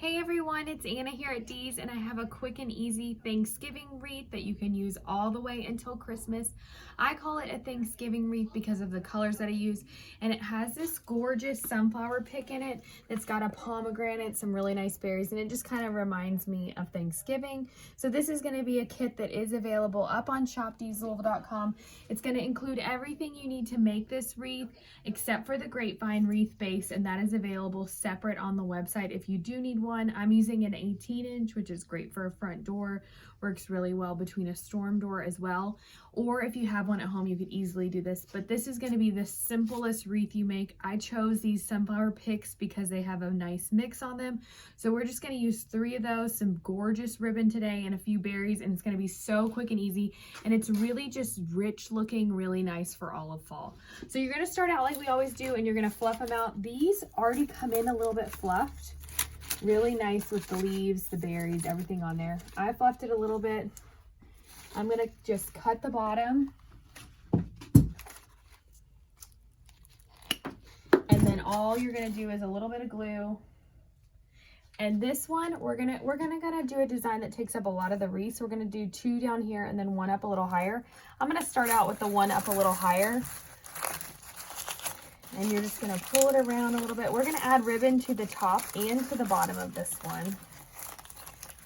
Hey everyone, it's Anna here at Dee's, and I have a quick and easy Thanksgiving wreath that you can use all the way until Christmas. I call it a Thanksgiving wreath because of the colors that I use, and it has this gorgeous sunflower pick in it that's got a pomegranate, some really nice berries, and it just kind of reminds me of Thanksgiving. So this is going to be a kit that is available up on shopdeeslouisville.com. It's going to include everything you need to make this wreath except for the grapevine wreath base, and that is available separate on the website if you do need one. I'm using an 18-inch, which is great for a front door, works really well between a storm door as well, or if you have one at home you could easily do this. But this is going to be the simplest wreath you make. I chose these sunflower picks because they have a nice mix on them, so we're just going to use 3 of those, some gorgeous ribbon today, and a few berries, and it's going to be so quick and easy, and it's really just rich looking, really nice for all of fall. So you're going to start out like we always do, and you're going to fluff them out. These already come in a little bit fluffed, really nice with the leaves, the berries, everything on there. I fluffed it a little bit. I'm gonna just cut the bottom, and then all you're gonna do is a little bit of glue. And this one, we're gonna do a design that takes up a lot of the wreath. So we're gonna do 2 down here and then 1 up a little higher. I'm gonna start out with the 1 up a little higher. And you're just going to pull it around a little bit. We're going to add ribbon to the top and to the bottom of this one.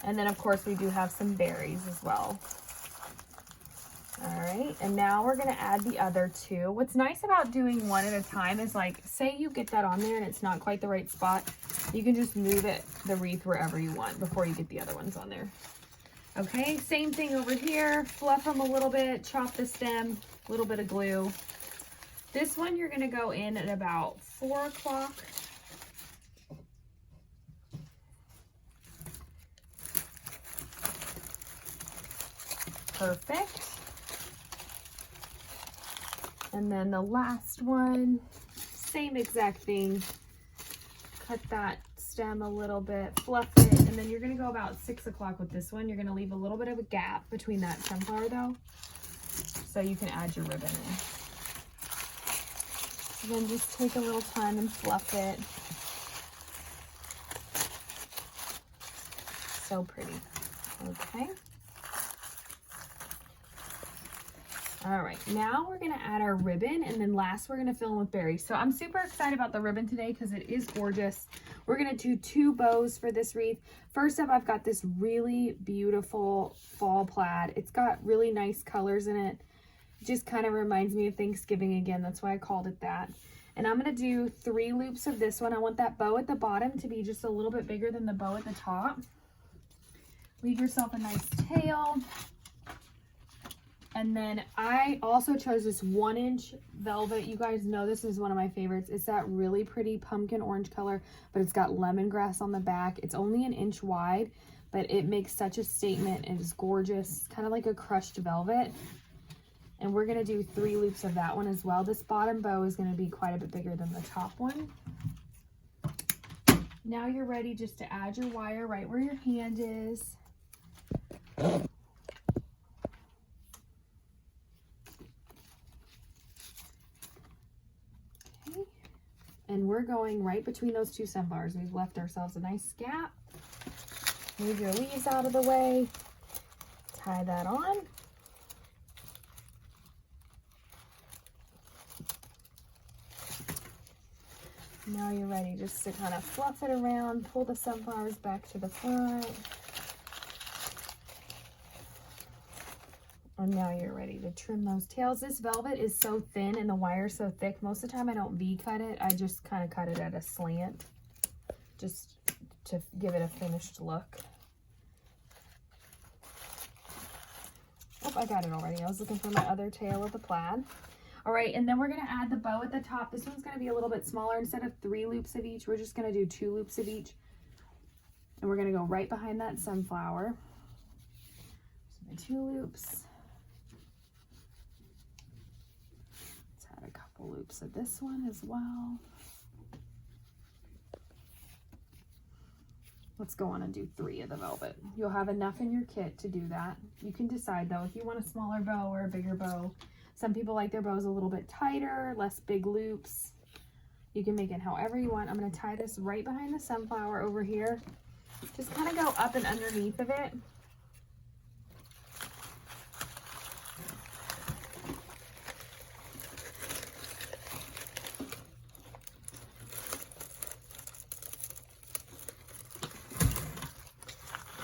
And then, of course, we do have some berries as well. All right, and now we're going to add the other 2. What's nice about doing 1 at a time is, like, say you get that on there and it's not quite the right spot, you can just move it, the wreath, wherever you want before you get the other ones on there. Okay, same thing over here. Fluff them a little bit, chop the stem, a little bit of glue. This one you're going to go in at about 4 o'clock. Perfect. And then the last one, same exact thing. Cut that stem a little bit, fluff it, and then you're going to go about 6 o'clock with this one. You're going to leave a little bit of a gap between that sunflower though, so you can add your ribbon in. Then just take a little time and fluff it. So pretty. Okay. All right, now we're gonna add our ribbon, and then last we're gonna fill in with berries. So I'm super excited about the ribbon today because it is gorgeous. We're gonna do 2 bows for this wreath. First up, I've got this really beautiful fall plaid. It's got really nice colors in it. Just kind of reminds me of Thanksgiving again. That's why I called it that. And I'm going to do 3 loops of this one. I want that bow at the bottom to be just a little bit bigger than the bow at the top. Leave yourself a nice tail. And then I also chose this 1-inch velvet. You guys know this is one of my favorites. It's that really pretty pumpkin orange color, but it's got lemongrass on the back. It's only 1 inch wide, but it makes such a statement. It is gorgeous, kind of like a crushed velvet. And we're going to do 3 loops of that one as well. This bottom bow is going to be quite a bit bigger than the top one. Now you're ready just to add your wire right where your hand is. Okay. And we're going right between those 2 sunflowers. We've left ourselves a nice gap. Move your leaves out of the way. Tie that on. Now you're ready just to kind of fluff it around, pull the sunflowers back to the front. And now you're ready to trim those tails. This velvet is so thin and the wire is so thick. Most of the time I don't V-cut it. I just kind of cut it at a slant just to give it a finished look. Oh, I got it already. I was looking for my other tail of the plaid. All right, and then we're gonna add the bow at the top. This one's gonna be a little bit smaller. Instead of 3 loops of each, we're just gonna do 2 loops of each. And we're gonna go right behind that sunflower. So the 2 loops. Let's add a couple loops of this one as well. Let's go on and do 3 of the velvet. You'll have enough in your kit to do that. You can decide though, if you want a smaller bow or a bigger bow. Some people like their bows a little bit tighter, less big loops. You can make it however you want. I'm going to tie this right behind the sunflower over here. Just kind of go up and underneath of it.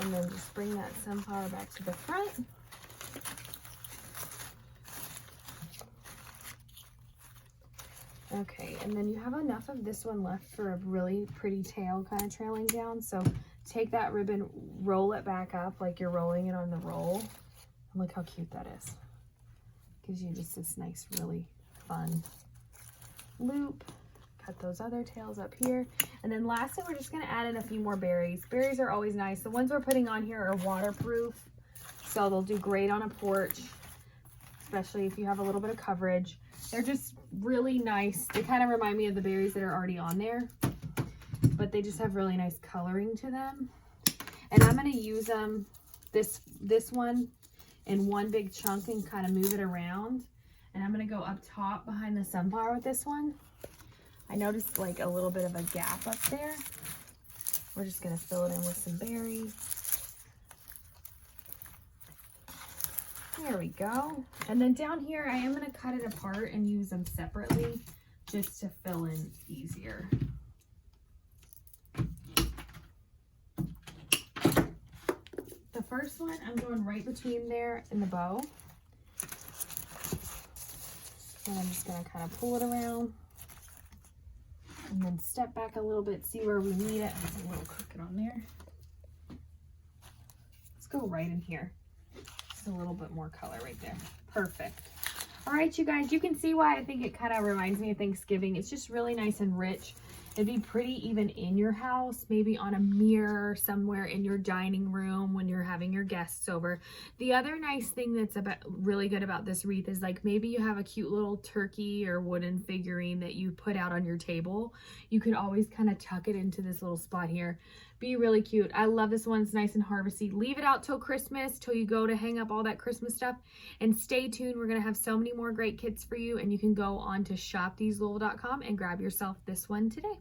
And then just bring that sunflower back to the front. Okay, and then you have enough of this one left for a really pretty tail kind of trailing down. So take that ribbon, roll it back up like you're rolling it on the roll. And look how cute that is. Gives you just this nice, really fun loop. Cut those other tails up here. And then lastly, we're just gonna add in a few more berries. Berries are always nice. The ones we're putting on here are waterproof, so they'll do great on a porch, especially if you have a little bit of coverage. They're just really nice. They kind of remind me of the berries that are already on there, but they just have really nice coloring to them. And I'm gonna use them, this one in one big chunk and kind of move it around. And I'm gonna go up top behind the sunflower with this one. I noticed like a little bit of a gap up there. We're just gonna fill it in with some berries. There we go. And then down here, I am gonna cut it apart and use them separately just to fill in easier. The first one, I'm going right between there and the bow. And I'm just gonna kind of pull it around. And then step back a little bit, see where we need it. There's a little crooked on there. Let's go right in here. Just a little bit more color right there. Perfect. All right, you guys, you can see why I think it kind of reminds me of Thanksgiving. It's just really nice and rich. It'd be pretty even in your house, maybe on a mirror somewhere in your dining room when you're having your guests over. The other nice thing that's really good about this wreath is like maybe you have a cute little turkey or wooden figurine that you put out on your table. You could always kind of tuck it into this little spot here. Be really cute. I love this one. It's nice and harvesty. Leave it out till Christmas, till you go to hang up all that Christmas stuff. And stay tuned. We're going to have so many more great kits for you. And you can go on to shoptheselouisville.com and grab yourself this one today.